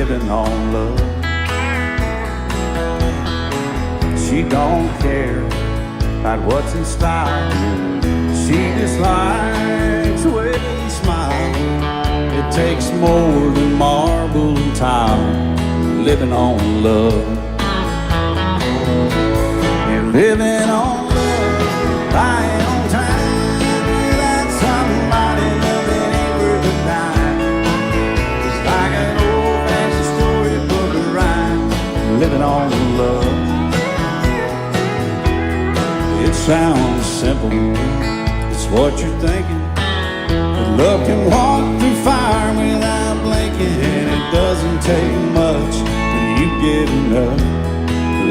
living on love. She don't care about what's in style. She just likes the way you smile. It takes more than marble and tile, living on love. And living on love, buying on time, without somebody loving ain't worth a dime. It's like an old-fashioned storybook of rhyme, living on love. It sounds simple, it's what you're thinking. But love can walk through fire without blinking. And it doesn't take much when you get enough,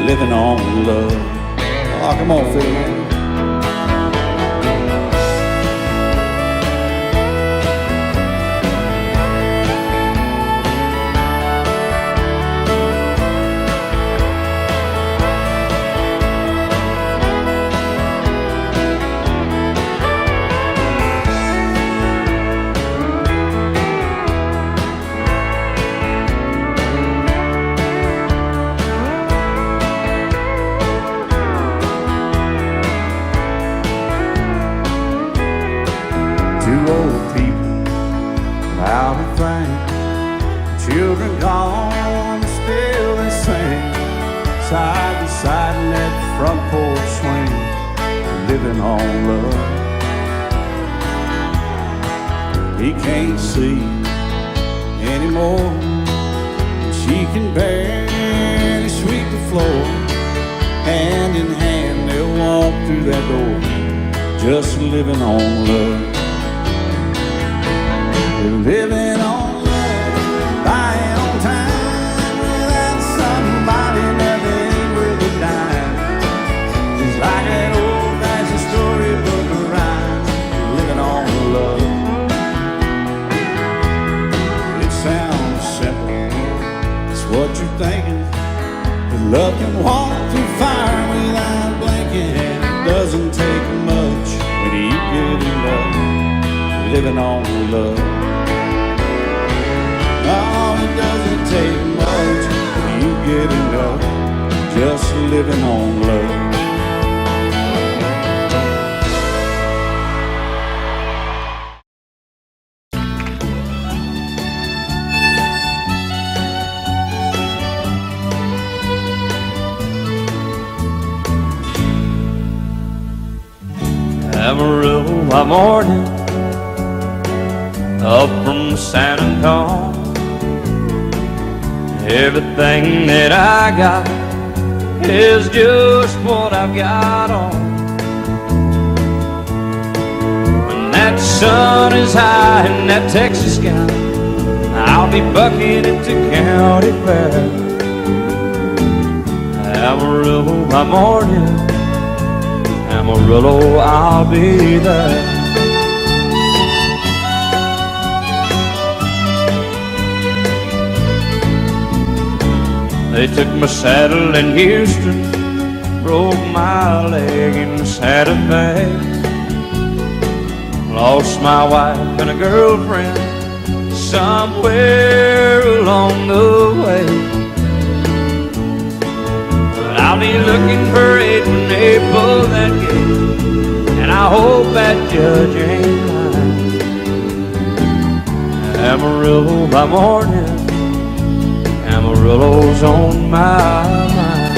living on love. Oh, come on, fill it in. Two old people out in frank, children gone, still they sing, side by side in that front porch swing, living on love. He can't see anymore, she can barely sweep the floor. Hand in hand they'll walk through that door, just living on love. Living on love, buying on time, without somebody nothing ain't worth a dime. It's like that old-fashioned storybook of rhyme, living on love. It sounds simple, it's what you're thinking. But love can walk through fire without blinking. And it doesn't take much when you get enough, living on love. Oh, it doesn't take much when you get enough, just living on love. Amarillo by morning, up from San Antonio. Everything that I got is just what I've got on. When that sun is high in that Texas sky, I'll be bucking into county fair. Amarillo by morning, Amarillo, I'll be there. They took my saddle in Houston, broke my leg in Santa Fe. Lost my wife and a girlfriend somewhere along the way. But I'll be looking for it when they pull that gate, and I hope that judge ain't lying. Amarillo by morning, Amarillo's on my mind.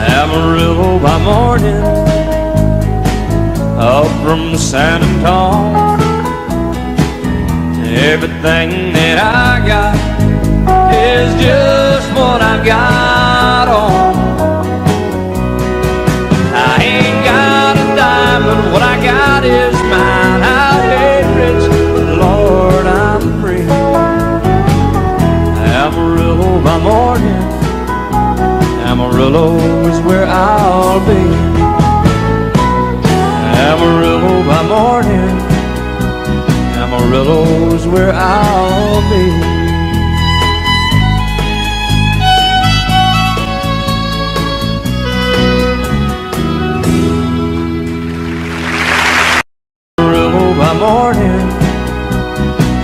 Amarillo by morning, up from San Antonio. Everything that I got is just what I've got on. I ain't got a dime, but what I got is mine. I ain't rich, but Lord, I'm free. Amarillo by morning, Amarillo is where I'll be. Amarillo by morning, Amarillo is where I'll be. morning,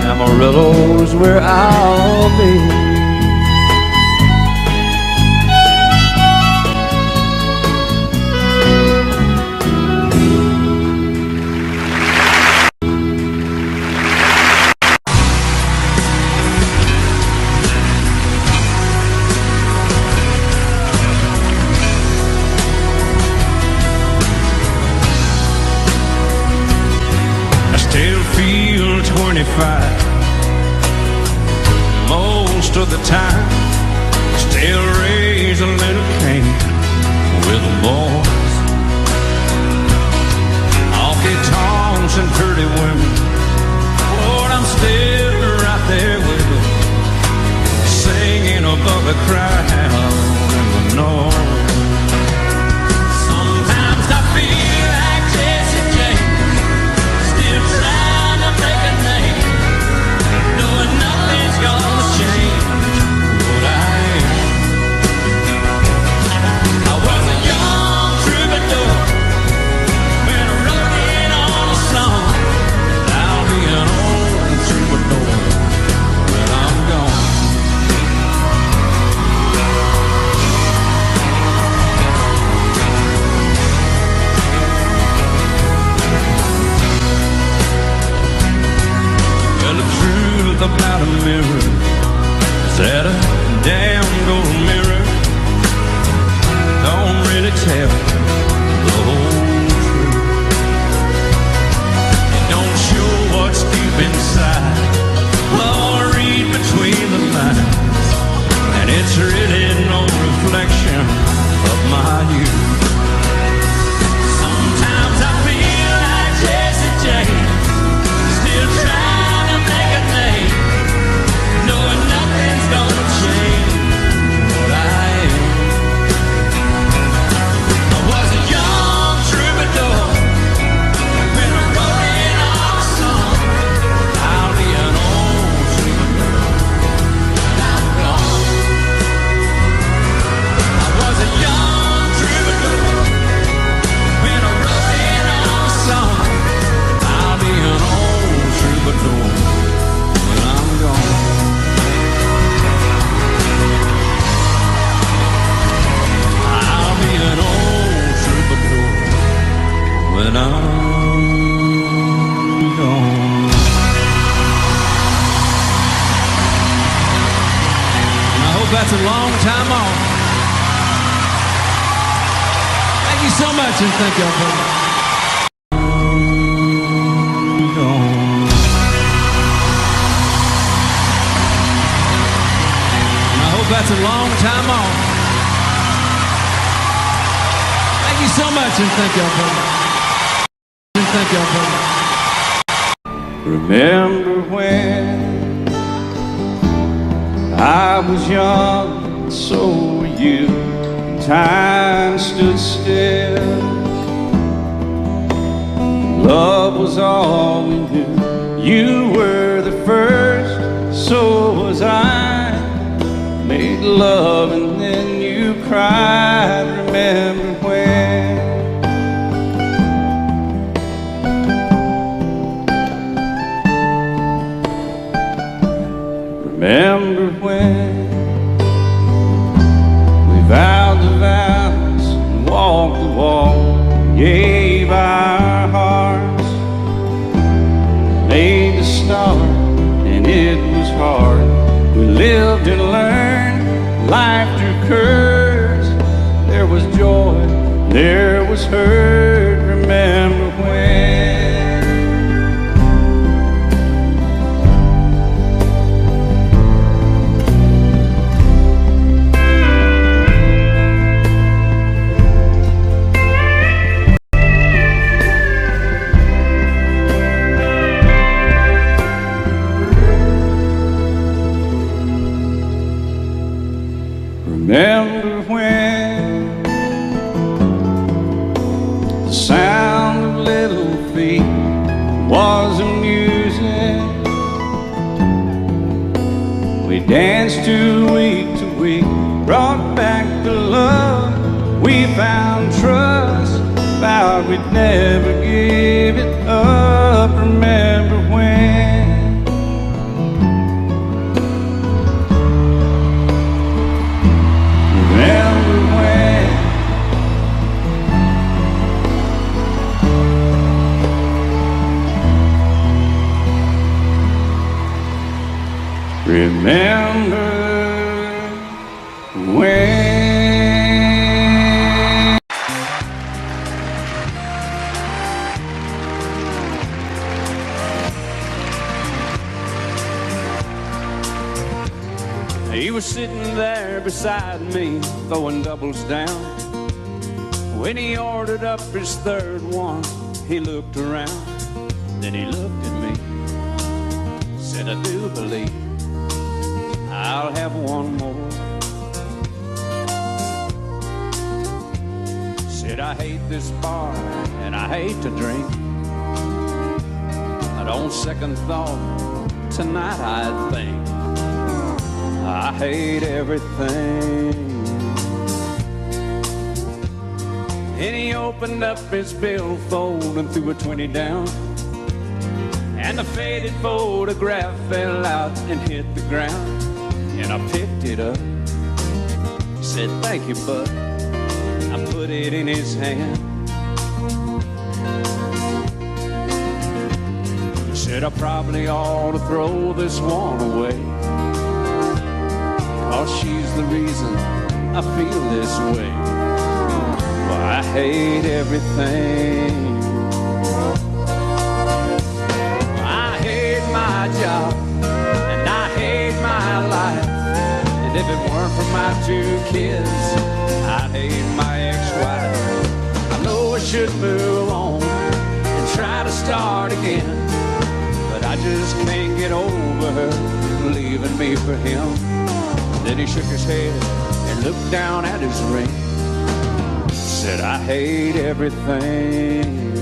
Amarillo's where I'll be. Still feel 25 most of the time. Still raise a little Cain with the boys. Honky tonks and pretty women, Lord, I'm still right there with them, singing above the crowd in the north. Sometimes I feel like Jesse James, still trying to make a name, knowing nothing's gonna change what I am. I was a young troubadour when I wrote in on a song. I'll be an old troubadour when I'm gone. Well, the truth about a mirror is that a damn gold mirror don't really tell the whole truth. It don't show what's deep inside, Lord, read between the lines, and it's really no reflection of my youth. Sometimes I feel like Jesse James, still trying to make a name, knowing nothing's gonna change what I am. I was a young troubadour when I wrote in on a song. I'll be an old troubadour when I'm gone. I was a young troubadour when I wrote in on a song. I'll be an old troubadour when I'm gone. I'll be an old troubadour when I'm gone. And I hope that's a long time off. Thank you so much, and thank y'all for gone. And I hope that's a long time off. Thank you so much, and thank y'all for thank y'all for Remember when I was young, and so were you. Time stood still. Love was all we knew. You were the first, so was I. Made love and then you cried. Remember when? Remember when we vowed the vows and walked the walk, gave our hearts, made the start, and it was hard. We lived and learned, life through curves. There was joy, there was hurt. Remember when? Remember when the sound of little feet was amusing? We danced to week, brought back the love. We found trust, vowed we'd never give it up. Remember Remember when he was sitting there beside me, throwing doubles down. When he ordered up his third one, he looked around. Then he looked at me, said, I do believe I'll have one more. Said, I hate this bar and I hate to drink. But on second thought, tonight I think I hate everything. And he opened up his billfold and threw a 20 down. And the faded photograph fell out and hit the ground. And I picked it up. He said, thank you, bud. I put it in his hand. He said, I probably ought to throw this one away, 'cause she's the reason I feel this way. Well, I hate everything. I hate my job and I hate my life. And if it weren't for my 2 kids, I'd hate my ex-wife. I know I should move on and try to start again, but I just can't get over her leaving me for him. Then he shook his head and looked down at his ring. Said, I hate everything.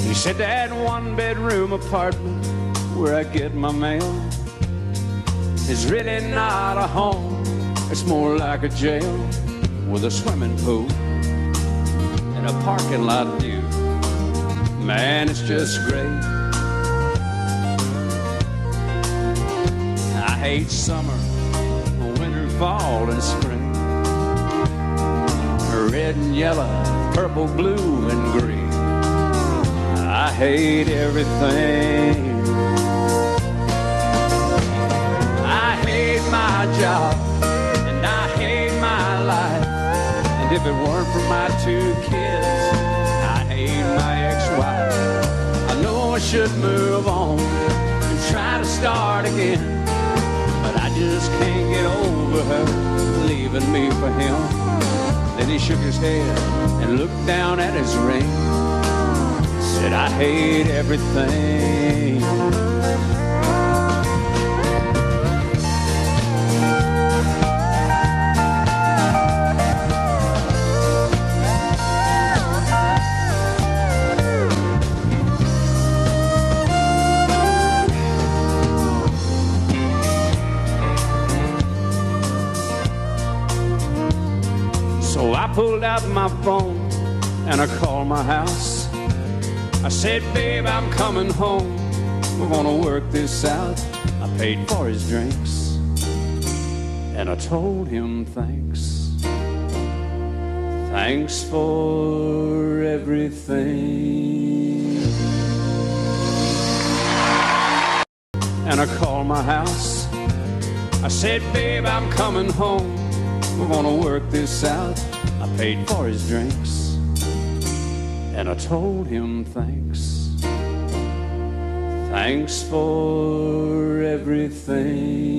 He said, that 1-bedroom apartment where I get my mail is really not a home. It's more like a jail with a swimming pool and a parking lot view. Man, it's just great. I hate summer, winter, fall, and spring. Red and yellow, purple, blue, and green. I hate everything. I hate my job and I hate my life. And if it weren't for my 2 kids, I hate my ex-wife. I know I should move on and try to start again, but I just can't get over her leaving me for him. Then he shook his head and looked down at his ring. Said, I hate everything. So I pulled out my phone and I called my house. I said, babe, I'm coming home. We're gonna work this out. I paid for his drinks and I told him thanks. Thanks for everything. And I called my house. I said, babe, I'm coming home. We're gonna work this out. I paid for his drinks and I told him thanks. Thanks for everything.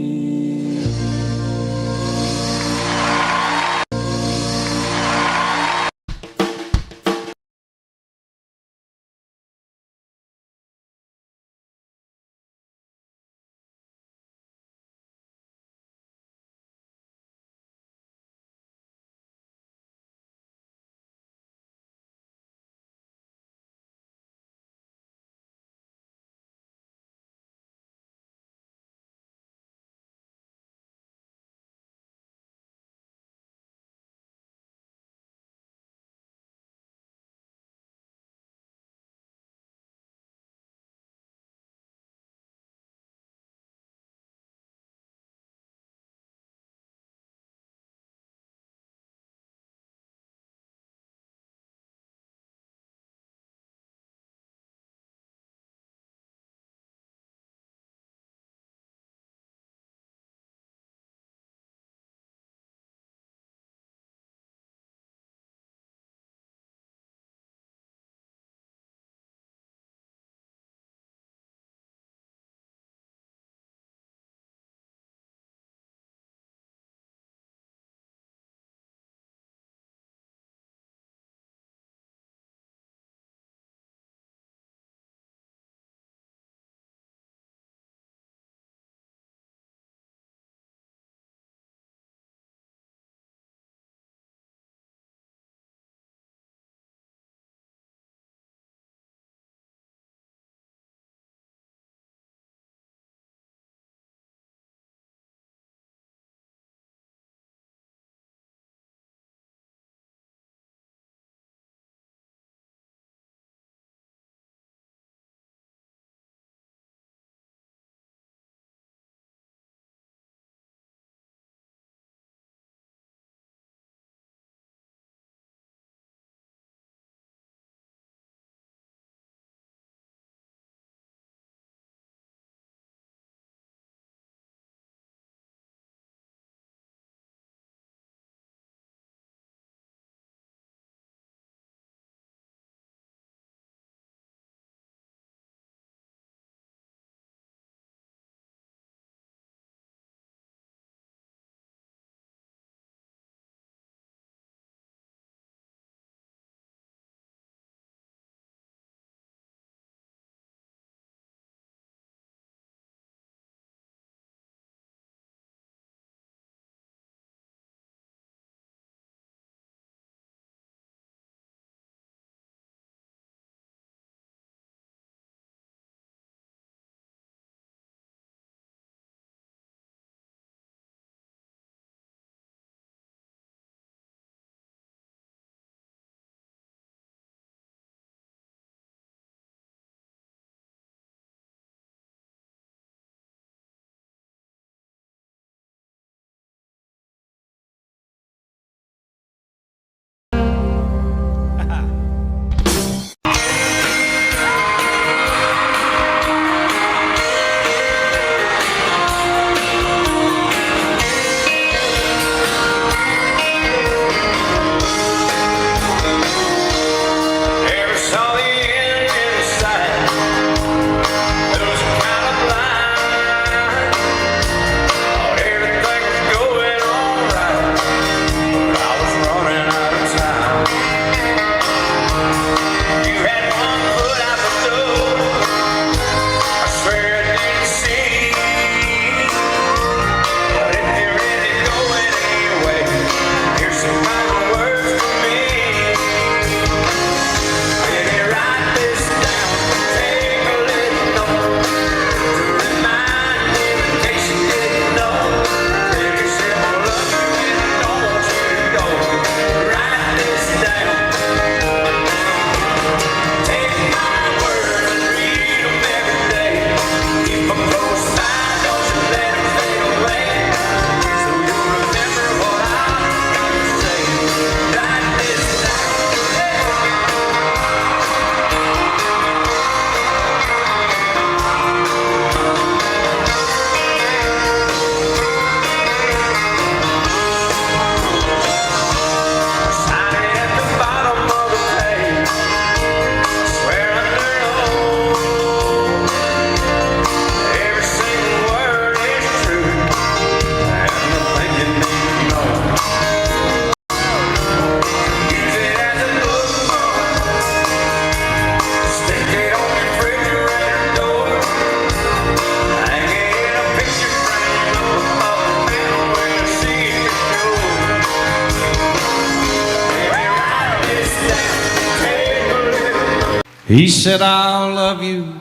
He said, I'll love you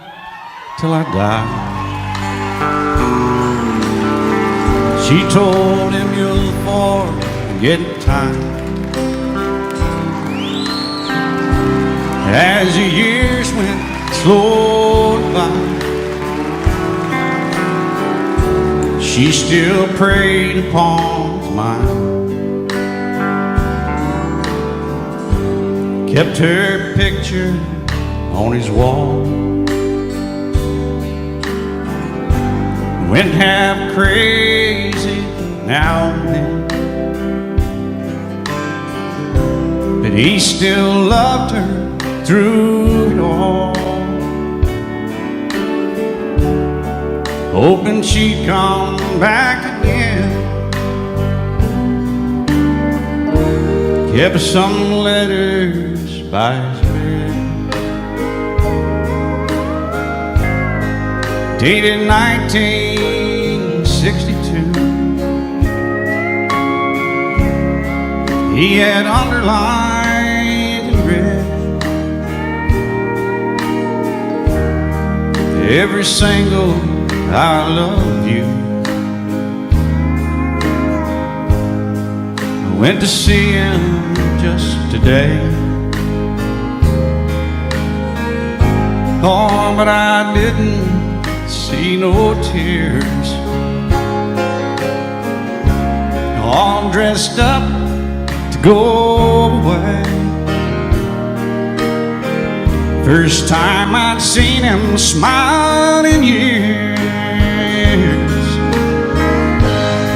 till I die. She told him, you'll forget time. As the years went slowly by, she still preyed upon his mind. Kept her picture on his wall. Went half crazy now and then, but he still loved her through it all, hoping she'd come back again. Kept some letters by his bed, dated 1962. He had underlined in red every single I love you. I went to see him just today. Oh, but I didn't see no tears. All dressed up to go away. First time I'd seen him smile in years,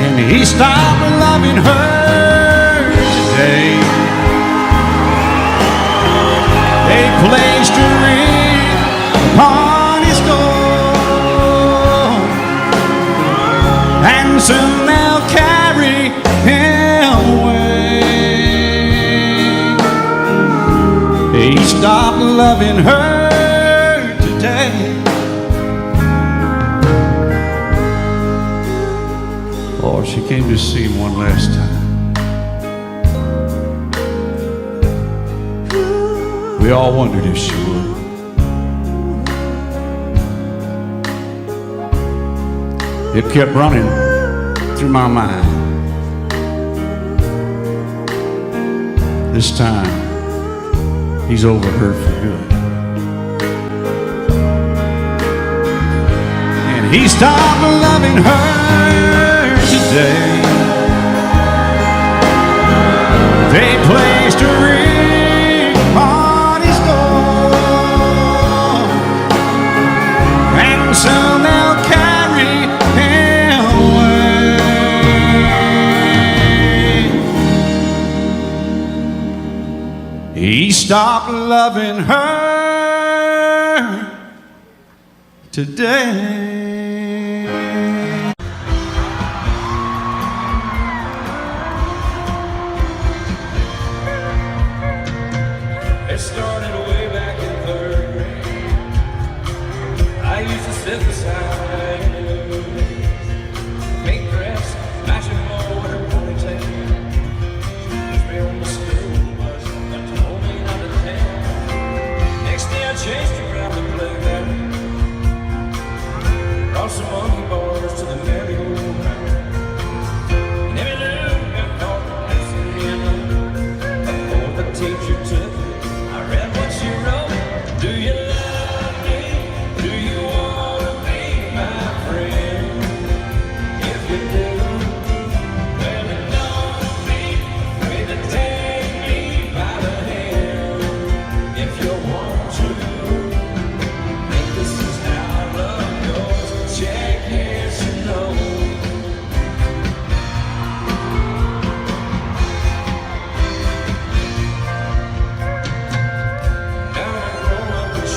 and he stopped loving her today. They placed a ring upon his door, and soon they'll carry him away. He stopped loving her today. Oh, she came to see him one last time. We all wondered if she would. It kept running through my mind. This time, he's over her for good. And he stopped loving her today. They placed a ring on his door, and soon they'll carry him away. He stopped loving her today. It started way back in third grade. I used to sit beside you, pink dress, matching low with her ponytail. She me on the school bus and told me not to tell. Next day I chased her around the playground, brought some monkey bars to the merry-go-round. And every little got caught passing in before the teacher took it. I read what she wrote. Do you love me? Do you want to be my friend? If you do, well, then don't be afraid to take me by the hand. If you want to, think this is how love goes. Check yes or no. Now I grow up and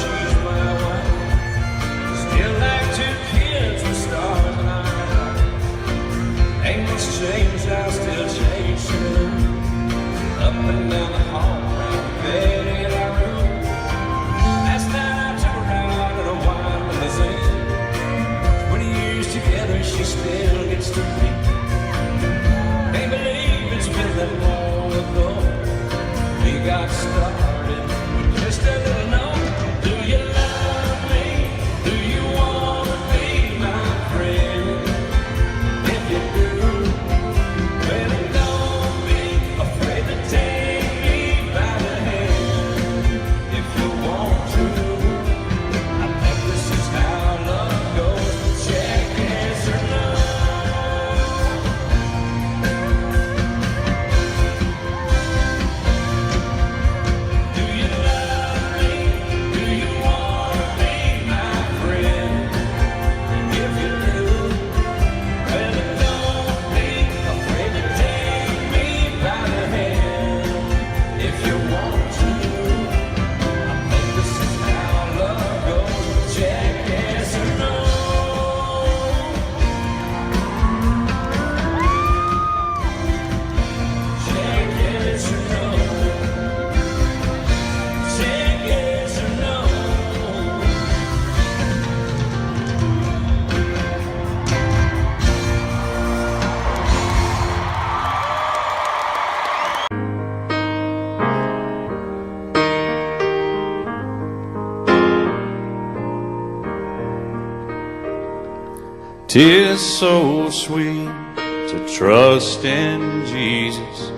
'Tis so sweet to trust in Jesus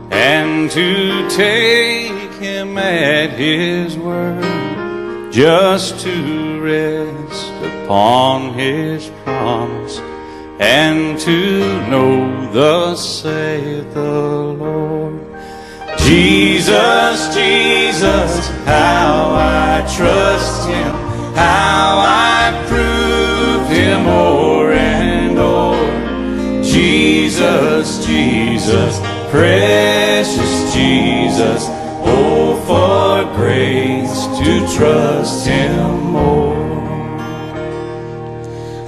and to take Him at His word, just to rest upon His promise and to know thus saith the Lord. Jesus, Jesus, how I trust Him, how I prove Him o'er and o'er. Jesus, Jesus, precious Jesus, oh, for grace to trust Him more.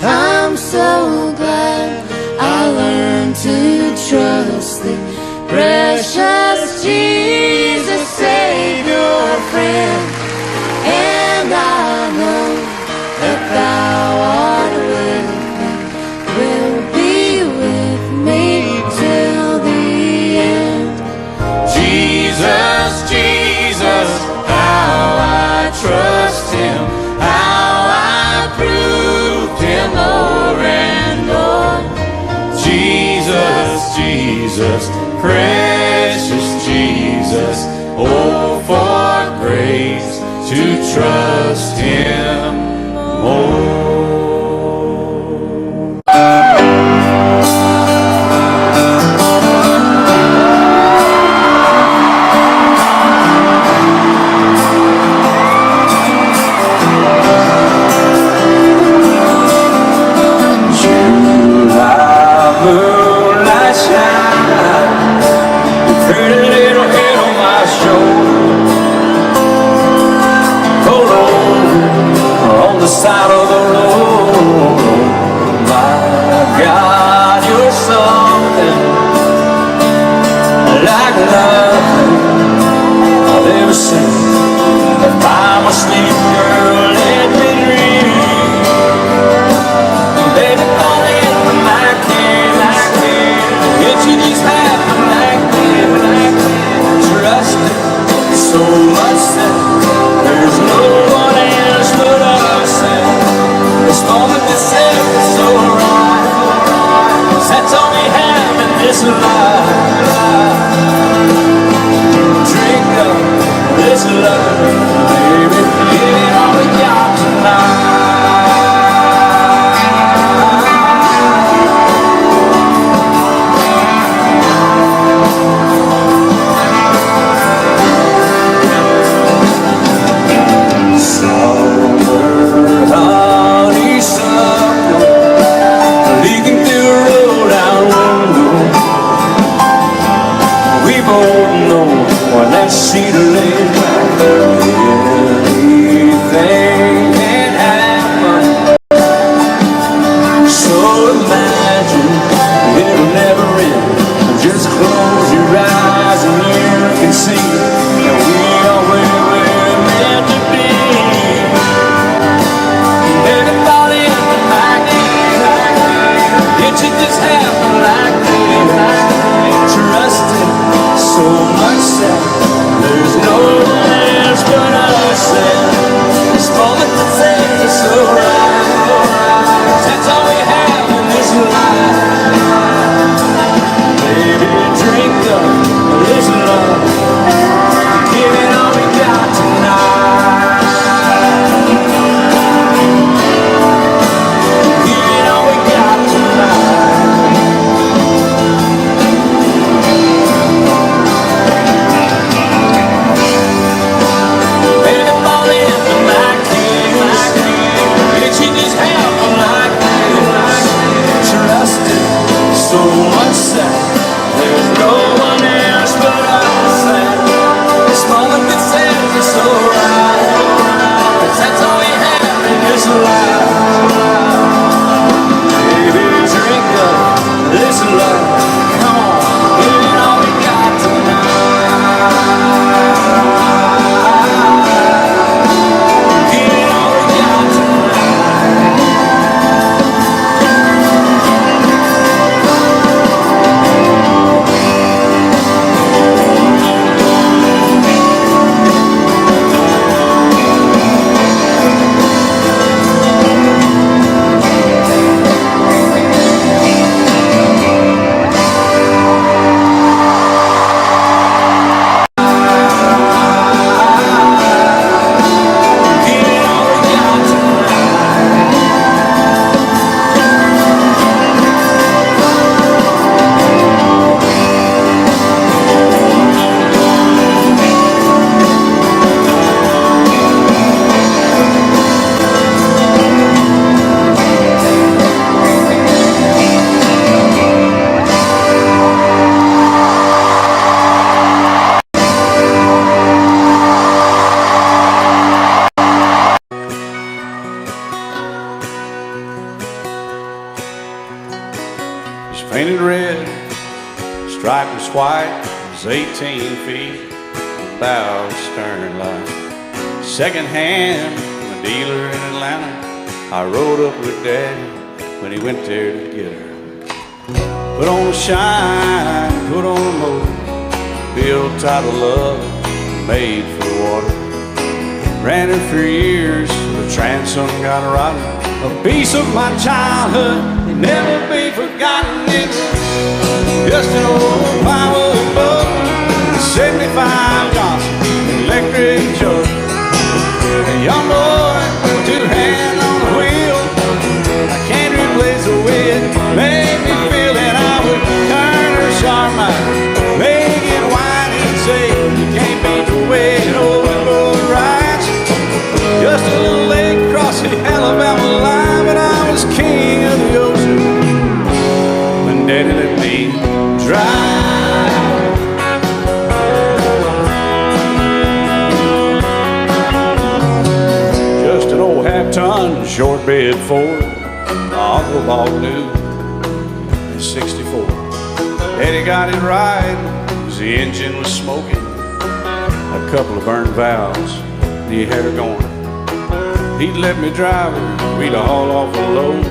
I'm so glad I learned to trust Thee, precious Jesus, Savior, friend. And I know that Thou art with me, will be with me till the end. Jesus, Jesus, how I trust Him, how I proved Him o'er and o'er. Jesus, Jesus, precious Jesus, oh, for grace to trust Him more. Side of the road, my God, you're something like nothing I've ever seen. If I'm asleep, girl, let me dream. Baby, all in like this, it should just happen like this. Trust it so much that there's no one else but us. painted red, stripe was white, it was 18 feet, bow stern line. Second hand from a dealer in Atlanta, I rode up with Daddy when he went there to get her. Put on a shine, put on a motor, built out of love, made for water. Ran her for years, the transom got rotten. A piece of my childhood, never be forgotten. It was just an old plywood boat, 75 Johnson, electric choke. A young boy, two hands on the wheel. I can't replace the way it made me feel that I would turn her sharp mind, make it wide and say, you can't beat the way an old boat rides. Just a little lake crossing Alabama line, but I was king of the ocean when Daddy let me drive. Just an old half-ton short bed Ford my uncle bought new in '64. Daddy got it right, 'cause the engine was smoking, a couple of burned valves, the hair going. He'd let me drive her, we'd haul off a load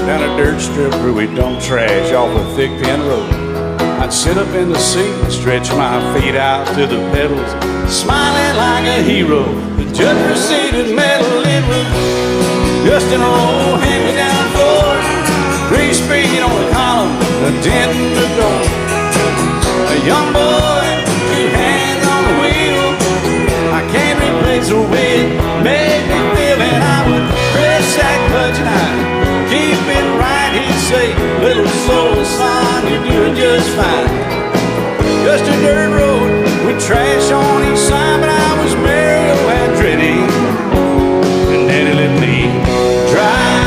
down a dirt strip where we'd dump trash off a thick pin road. I'd sit up in the seat and stretch my feet out to the pedals, smiling like a hero. The judge proceeded metal, it was just an old hand-me-down Ford, 3-speed on the column, a dent in the door. A young boy, two hands on the wheel. I can't replace the way it made me feel, and I would press that clutch and I'd keep it right. He'd say, little slow, son, you're doing just fine. Just a dirt road with trash on each side, but I was merry and pretty, and Daddy let me drive.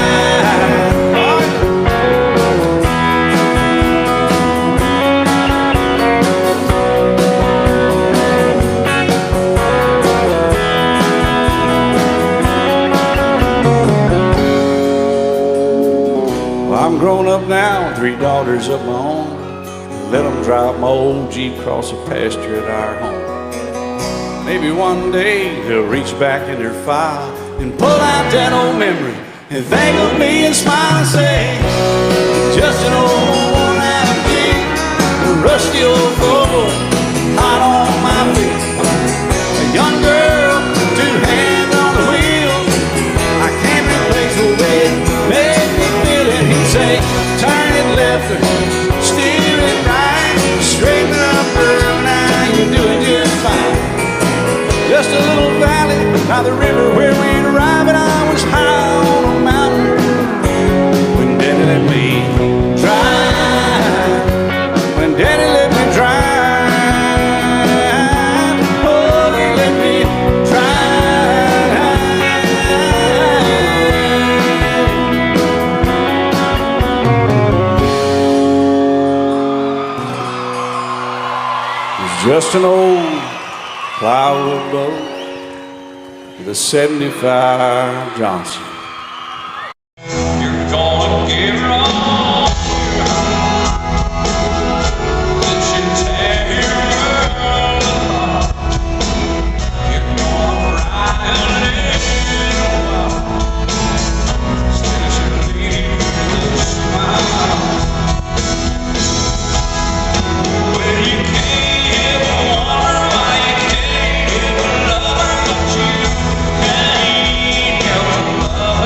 I'm grown up now, 3 daughters of my own. Let them drive my old Jeep across the pasture at our home. Maybe one day they'll reach back in their file and pull out that old memory and think of me and smile and say, just an old worn-out Jeep, a rusty old Volvo, hot on my feet. A young girl, 2 hands on the wheel. I can't replace the way it made me feel, and he'd say, turn it left or steer it right, straighten up girl, now you're doing just fine. Just a little valley by the river where we'd arrive, and I was high on a mountain when Daddy let me drive. When Daddy let me drive, oh, he let me drive. It's just an old plywood boat with a '75 Johnson. You're gonna get wrong. That you tear your world apart. You're gonna ride it wild. Especially with a smile. When you can't ever wonder why you can't ever love her, but you can't ever love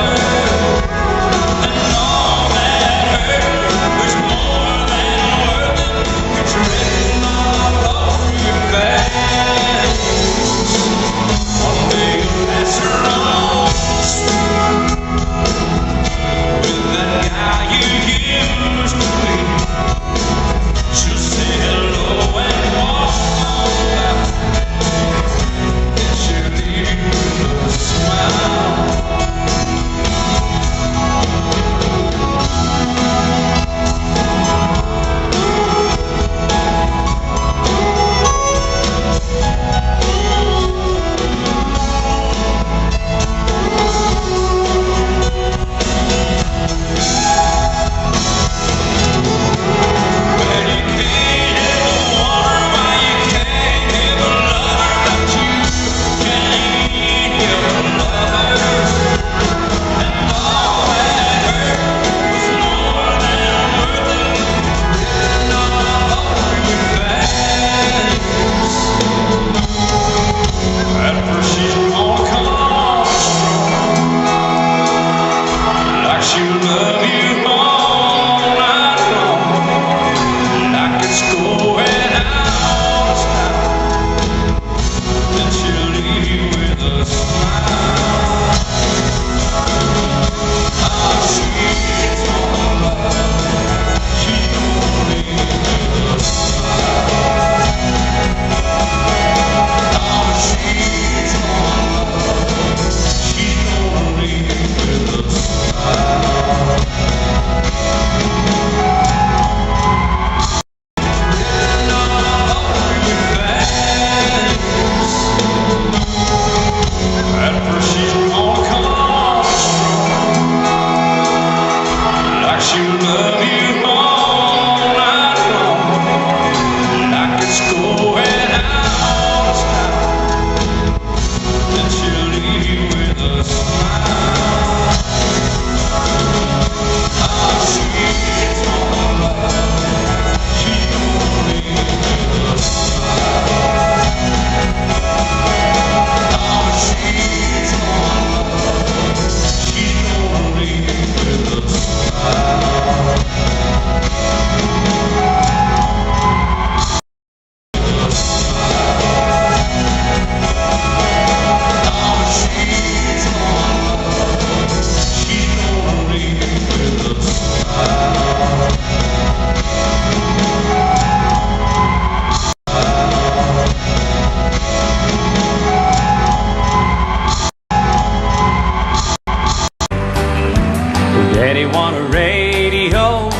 Daddy won a radio,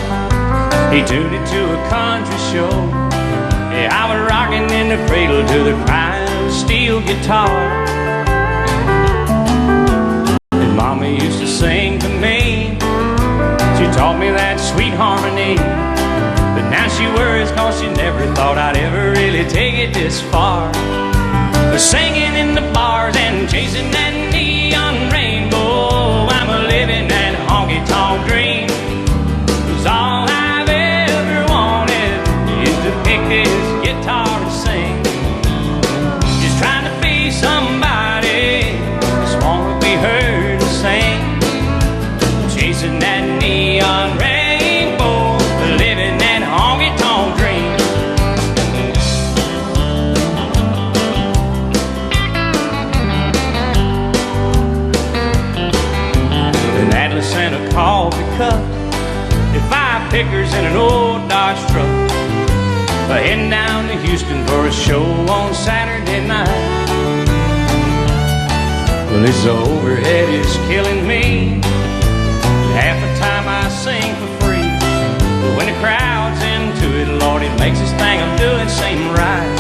he tuned it to a country show. Yeah, I was rocking in the cradle to the crying steel guitar. And Mama used to sing to me, she taught me that sweet harmony. But now she worries cause she never thought I'd ever really take it this far. But singing in the bars and chasing that neon rainbow, I'm a living that honky-tonk dream. 'Cause all I've ever wanted is to pick this guitar and sing. Just trying to be somebody, just wanna be heard to sing. Chasing that neon rainbow, living that honky-tonk dream. An Atlas and a coffee cup, and 5 pickers in an old Dodge truck, heading down to Houston for a show on Saturday night. Well, this overhead is killing me. Half the time I sing for free, but when the crowd's into it, Lord, it makes this thing I'm doing seem right.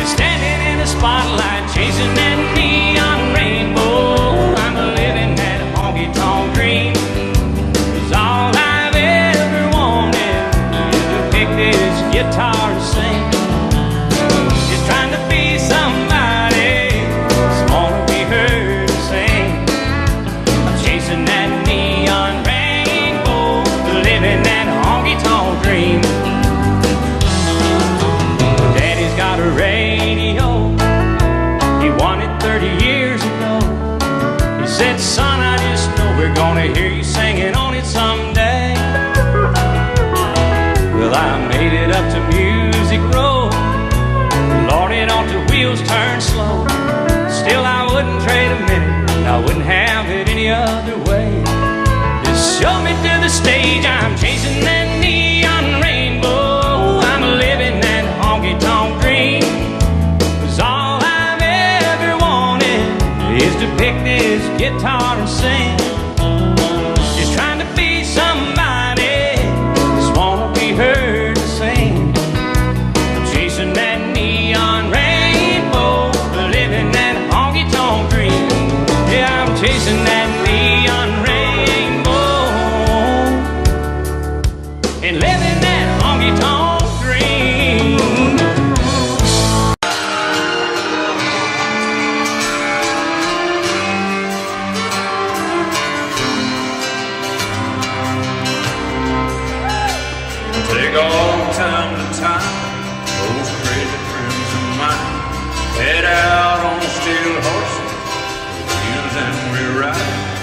And standing in the spotlight, chasing that neon rainbow, I'm living that honky-tonk dream. 'Cause all I've ever wanted is to pick this guitar and sing. Just trying to be somebody, just wanna be heard to sing. I'm chasing that neon rainbow, living that honky-tonk dream. Daddy's got a radio, he won it 30 years ago. He said, son, I just know we're gonna hear you singing on it someday. Well, I made it up to Music Road, Lord, it on the wheels turn slow. Still I wouldn't trade a minute, I wouldn't have it any other way. Just show me to the stage, I'm chasing that neon rainbow, I'm living that honky-tonk dream. 'Cause all I've ever wanted is to pick this guitar and sing. Just trying to be somebody, just wanna be heard to sing. I'm chasing that neon rainbow, living that honky-tonk dream. Yeah, I'm chasing that neon rainbow and living that honky-tonk dream. Take all time to time, those crazy friends of mine, head out on steel horses, wheels and we ride.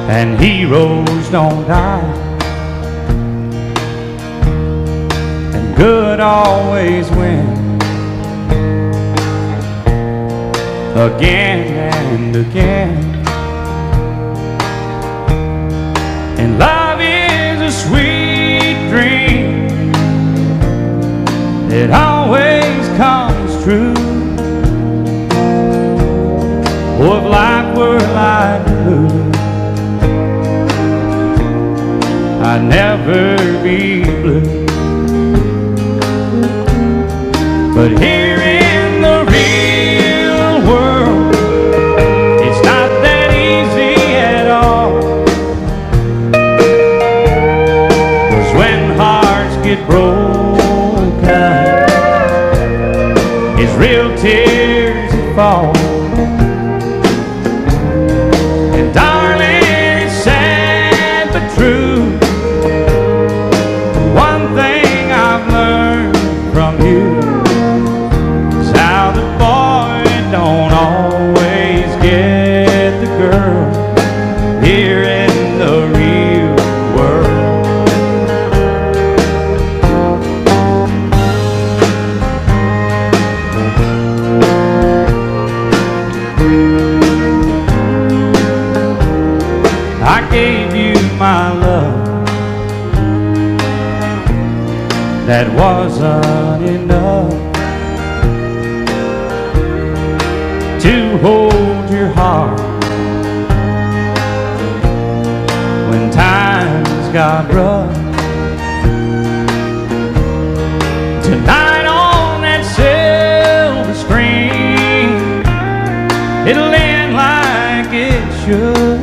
and heroes don't die, and good always wins again and again. And love is a sweet dream that always comes true. Oh, if life were like blue, I'd never be blue. But here in the real world, it's not that easy at all. 'Cause when hearts get broken, it's real tears that fall. And darling, it's sad but true, one thing I've learned from you is how the boy don't always get the girl here in the real world. I gave you my love, that wasn't enough to hold your heart when times got rough. Tonight on that silver screen, it'll end like it should.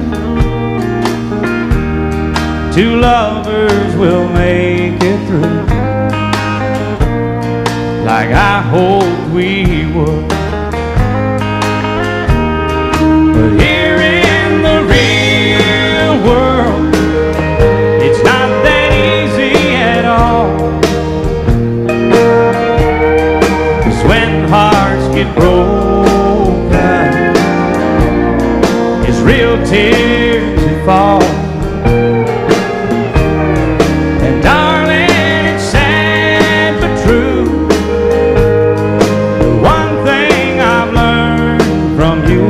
Two lovers will make it through, like I hoped we would. But here in the real world, it's not that easy at all. 'Cause when hearts get broken, it's real tears that fall. And darling, it's sad but true, the one thing I've learned from you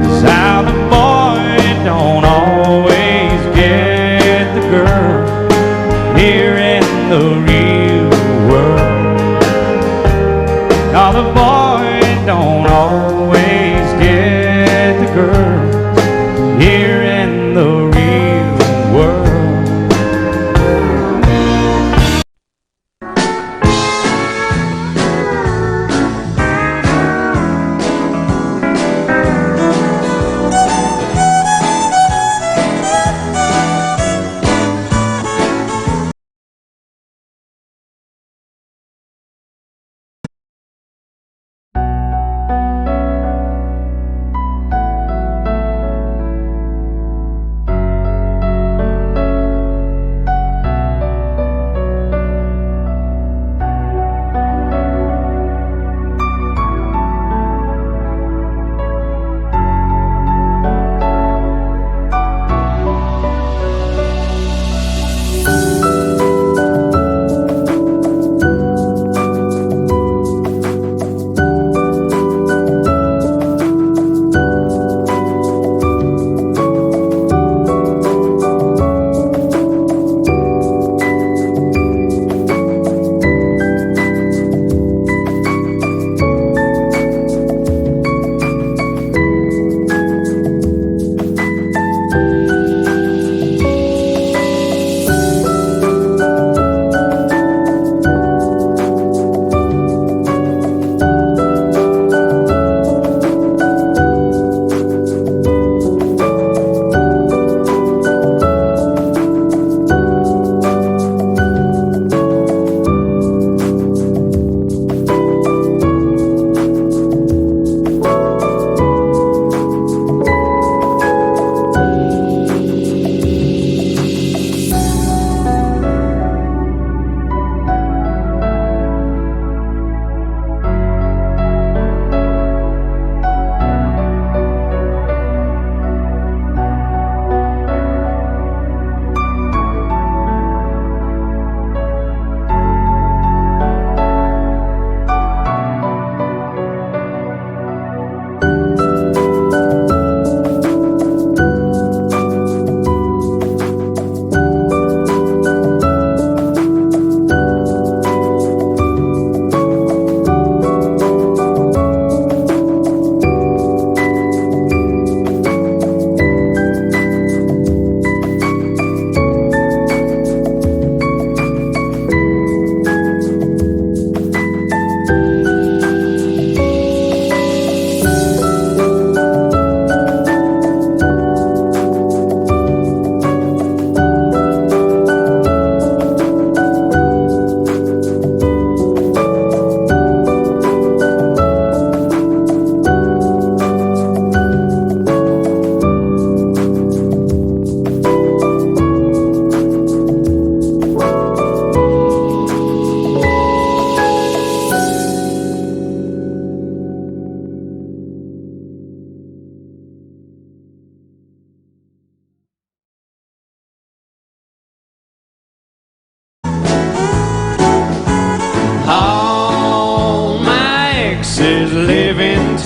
is how the boy don't always get the girl here in the real world. Now the boy don't always get the girl here in the real world.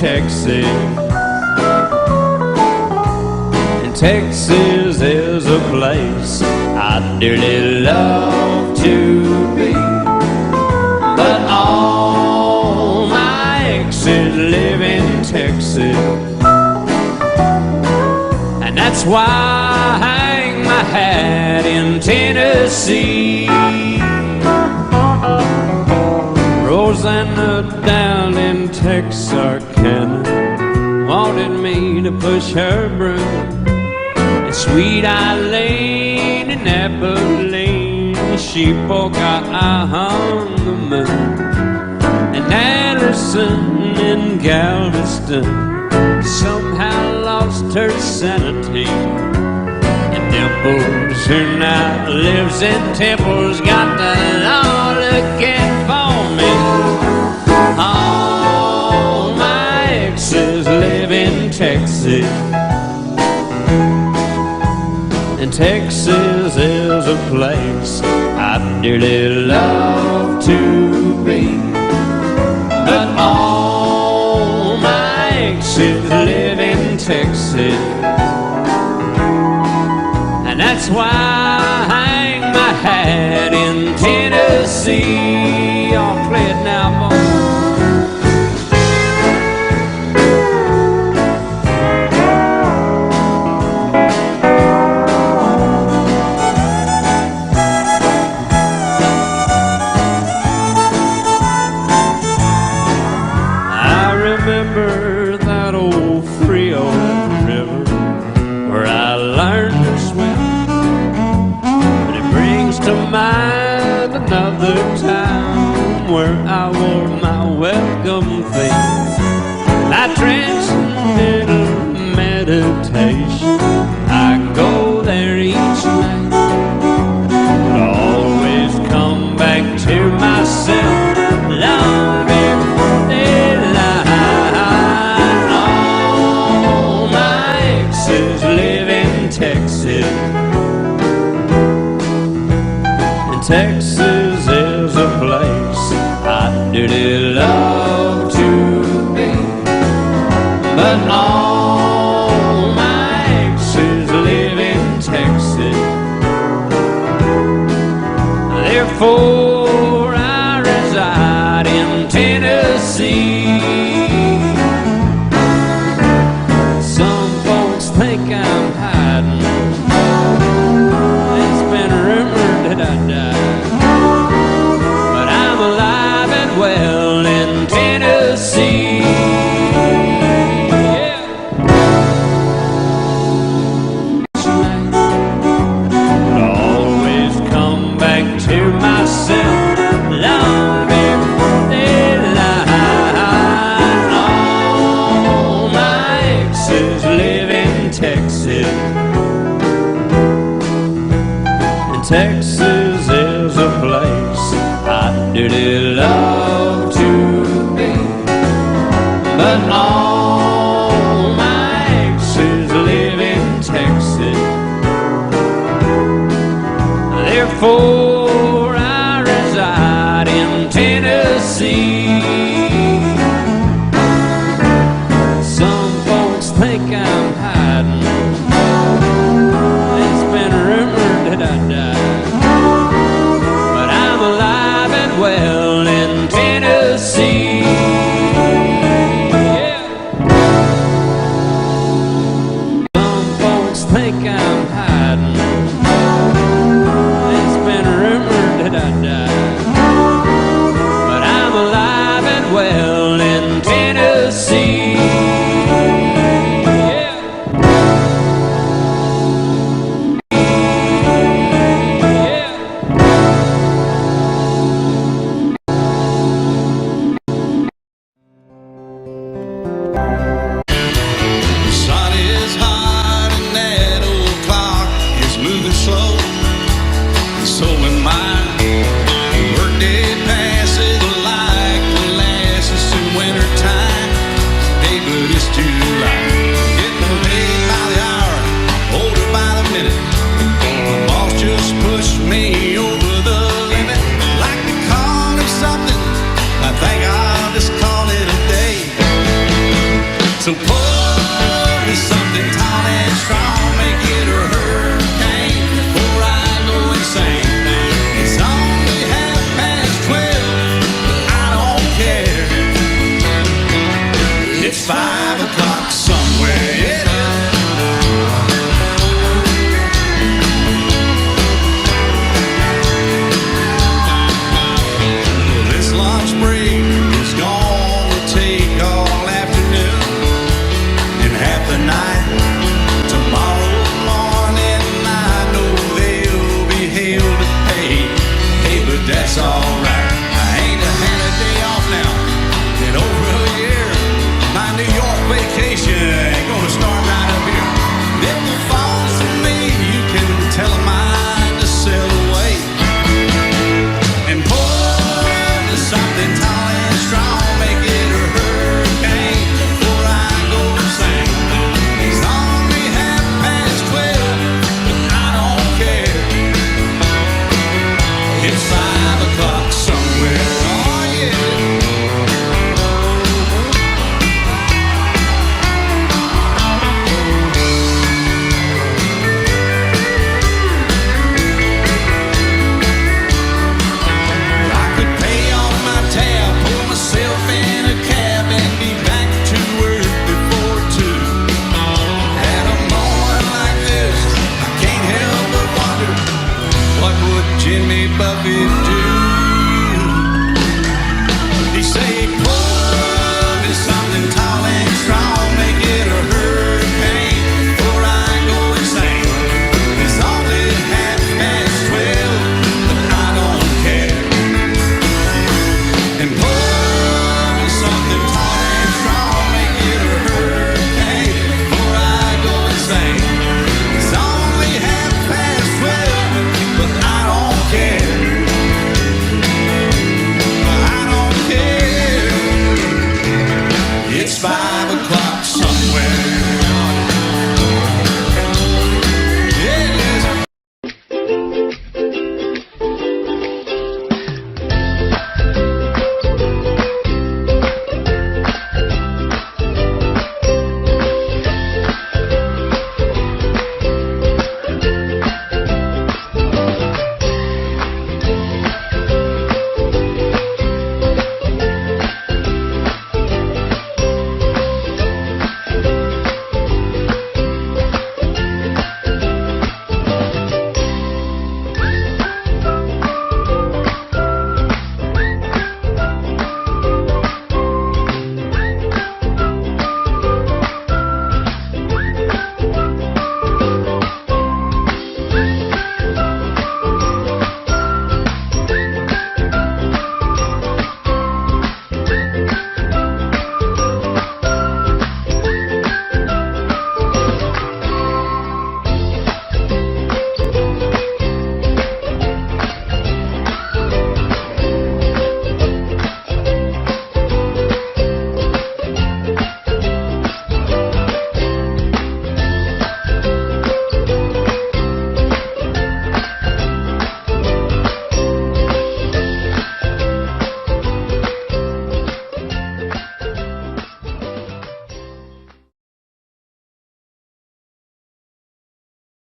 Texas. And Texas is a place I'd dearly love to be. But all my exes live in Texas, and that's why I hang my hat in Tennessee. Rosanna down in Texarkana wanted me to push her broom, and Sweet Eileen in Abilene, she forgot I hung the moon. And Anderson in Galveston somehow lost her sanity. And Dimples, who now lives in Temple's, got the law looking for me. All my exes live in Texas, and Texas is a place I'd dearly love to be. But all my exes live in Texas, and that's why I hang my hat in Tennessee. I'll play it now, boy. Remember that old Frio river where I learned to swim, but it brings to mind another time where I wore my welcome theme. My transcendental meditation, I go there each night, but I always come back to myself long before daylight. Texas, and Texas is a place I'd dearly love to be. But all my exes live in Texas, therefore I reside in Tennessee. Some folks think I'm hiding, it's been rumored that I died, but I'm alive and well in Tennessee. Yeah. But I always come back to myself long before daylight. All my exes live in Texas, and Texas is a place I'd dearly love to be. But all my exes live in Texas, therefore I reside in Tennessee. Some folks think I'm hiding, it's been rumored that I died, but I'm alive and well in Tennessee. Yeah. Some folks think I'm hiding,